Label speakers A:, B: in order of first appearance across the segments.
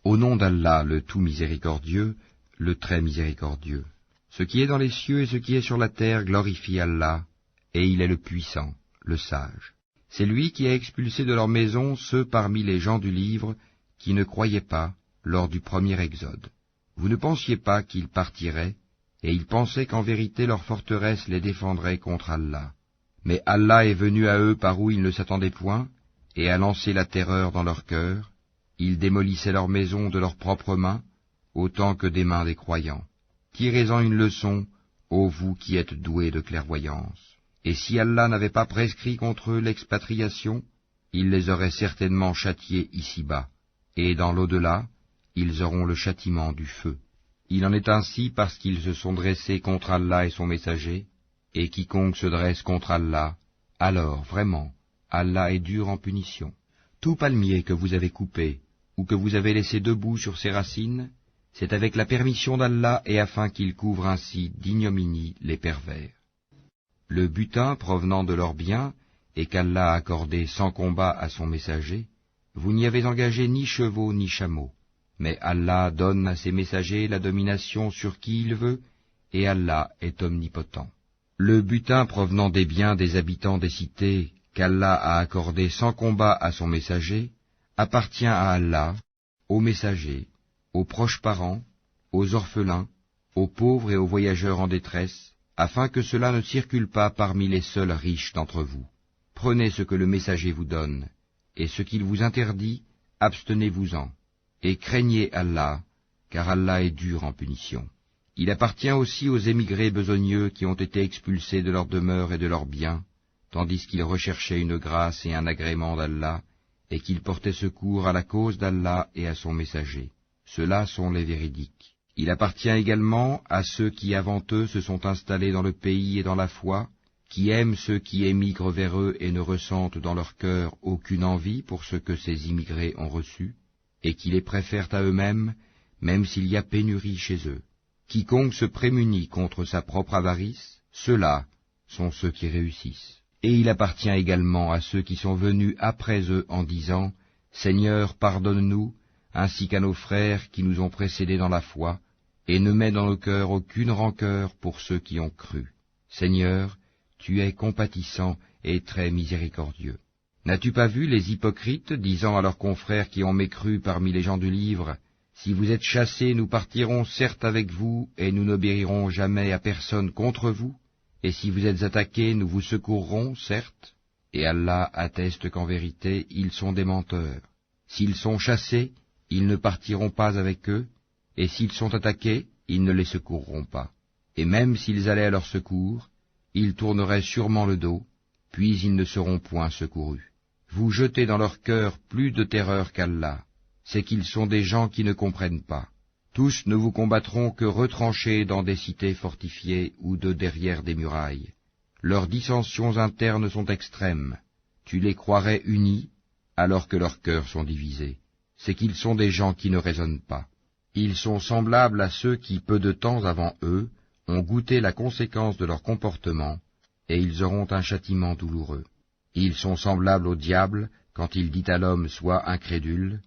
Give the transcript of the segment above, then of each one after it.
A: Au nom d'Allah, le tout miséricordieux, le très miséricordieux. Ce qui est dans les cieux et ce qui est sur la terre glorifie Allah, et il est le puissant, le sage. C'est lui qui a expulsé de leur maison ceux parmi les gens du livre qui ne croyaient pas lors du premier exode. Vous ne pensiez pas qu'ils partiraient, et ils pensaient qu'en vérité leur forteresse les défendrait contre Allah. Mais Allah est venu à eux par où ils ne s'attendaient point, et a lancé la terreur dans leur cœur. Ils démolissaient leurs maisons de leurs propres mains, autant que des mains des croyants. Tirez-en une leçon, ô vous qui êtes doués de clairvoyance. Et si Allah n'avait pas prescrit contre eux l'expatriation, il les aurait certainement châtiés ici-bas, et dans l'au-delà, ils auront le châtiment du feu. Il en est ainsi parce qu'ils se sont dressés contre Allah et son messager, et quiconque se dresse contre Allah, alors vraiment, Allah est dur en punition. Tout palmier que vous avez coupé, ou que vous avez laissé debout sur ses racines, c'est avec la permission d'Allah et afin qu'il couvre ainsi d'ignominie les pervers. Le butin provenant de leurs biens, et qu'Allah a accordé sans combat à son messager, vous n'y avez engagé ni chevaux ni chameaux. Mais Allah donne à ses messagers la domination sur qui il veut, et Allah est omnipotent. Le butin provenant des biens des habitants des cités, qu'Allah a accordé sans combat à son messager, appartient à Allah, aux messagers, aux proches parents, aux orphelins, aux pauvres et aux voyageurs en détresse, afin que cela ne circule pas parmi les seuls riches d'entre vous. Prenez ce que le messager vous donne, et ce qu'il vous interdit, abstenez-vous-en, et craignez Allah, car Allah est dur en punition. Il appartient aussi aux émigrés besogneux qui ont été expulsés de leur demeure et de leurs biens, tandis qu'ils recherchaient une grâce et un agrément d'Allah, et qu'ils portaient secours à la cause d'Allah et à son messager. Ceux-là sont les véridiques. Il appartient également à ceux qui avant eux se sont installés dans le pays et dans la foi, qui aiment ceux qui émigrent vers eux et ne ressentent dans leur cœur aucune envie pour ce que ces immigrés ont reçu, et qui les préfèrent à eux-mêmes, même s'il y a pénurie chez eux. Quiconque se prémunit contre sa propre avarice, ceux-là sont ceux qui réussissent. Et il appartient également à ceux qui sont venus après eux en disant « Seigneur, pardonne-nous, ainsi qu'à nos frères qui nous ont précédés dans la foi, et ne mets dans nos cœurs aucune rancœur pour ceux qui ont cru. Seigneur, tu es compatissant et très miséricordieux. » N'as-tu pas vu les hypocrites disant à leurs confrères qui ont mécru parmi les gens du livre « Si vous êtes chassés, nous partirons certes avec vous, et nous n'obéirons jamais à personne contre vous. Et si vous êtes attaqués, nous vous secourrons, certes. Et Allah atteste qu'en vérité, ils sont des menteurs. S'ils sont chassés, ils ne partiront pas avec eux, et s'ils sont attaqués, ils ne les secourront pas. Et même s'ils allaient à leur secours, ils tourneraient sûrement le dos, puis ils ne seront point secourus. Vous jetez dans leur cœur plus de terreur qu'Allah, c'est qu'ils sont des gens qui ne comprennent pas. Tous ne vous combattront que retranchés dans des cités fortifiées ou de derrière des murailles. Leurs dissensions internes sont extrêmes. Tu les croirais unis, alors que leurs cœurs sont divisés. C'est qu'ils sont des gens qui ne raisonnent pas. Ils sont semblables à ceux qui, peu de temps avant eux, ont goûté la conséquence de leur comportement, et ils auront un châtiment douloureux. Ils sont semblables au diable quand il dit à l'homme « Sois incrédule »,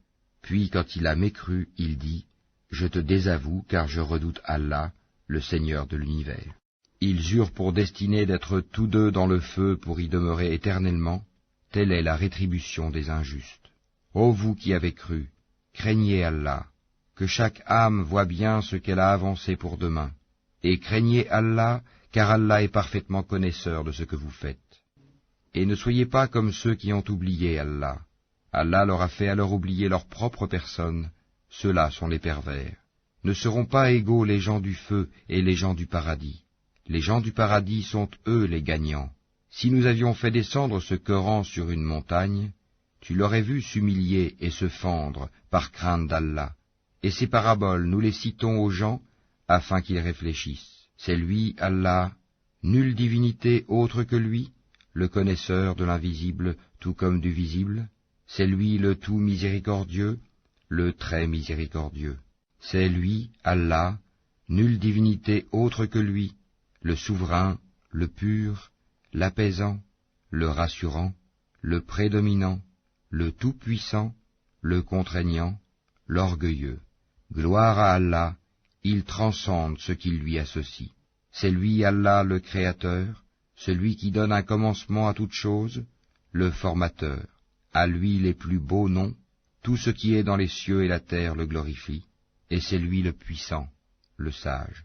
A: puis quand il a mécru, il dit « Je te désavoue, car je redoute Allah, le Seigneur de l'univers. » Ils eurent pour destinée d'être tous deux dans le feu pour y demeurer éternellement. Telle est la rétribution des injustes. Ô vous qui avez cru, craignez Allah, que chaque âme voie bien ce qu'elle a avancé pour demain. Et craignez Allah, car Allah est parfaitement connaisseur de ce que vous faites. Et ne soyez pas comme ceux qui ont oublié Allah. Allah leur a fait alors oublier leur propre personne. Ceux-là sont les pervers. Ne seront pas égaux les gens du feu et les gens du paradis. Les gens du paradis sont eux les gagnants. Si nous avions fait descendre ce Coran sur une montagne, tu l'aurais vu s'humilier et se fendre par crainte d'Allah. Et ces paraboles, nous les citons aux gens afin qu'ils réfléchissent. C'est lui, Allah, nulle divinité autre que lui, le connaisseur de l'invisible tout comme du visible. C'est lui le tout miséricordieux, le très miséricordieux. C'est lui, Allah, nulle divinité autre que lui, le souverain, le pur, l'apaisant, le rassurant, le prédominant, le tout-puissant, le contraignant, l'orgueilleux. Gloire à Allah, il transcende ce qui lui associe. C'est lui Allah le Créateur, celui qui donne un commencement à toute chose, le Formateur. À lui les plus beaux noms, tout ce qui est dans les cieux et la terre le glorifie, et c'est lui le puissant, le sage.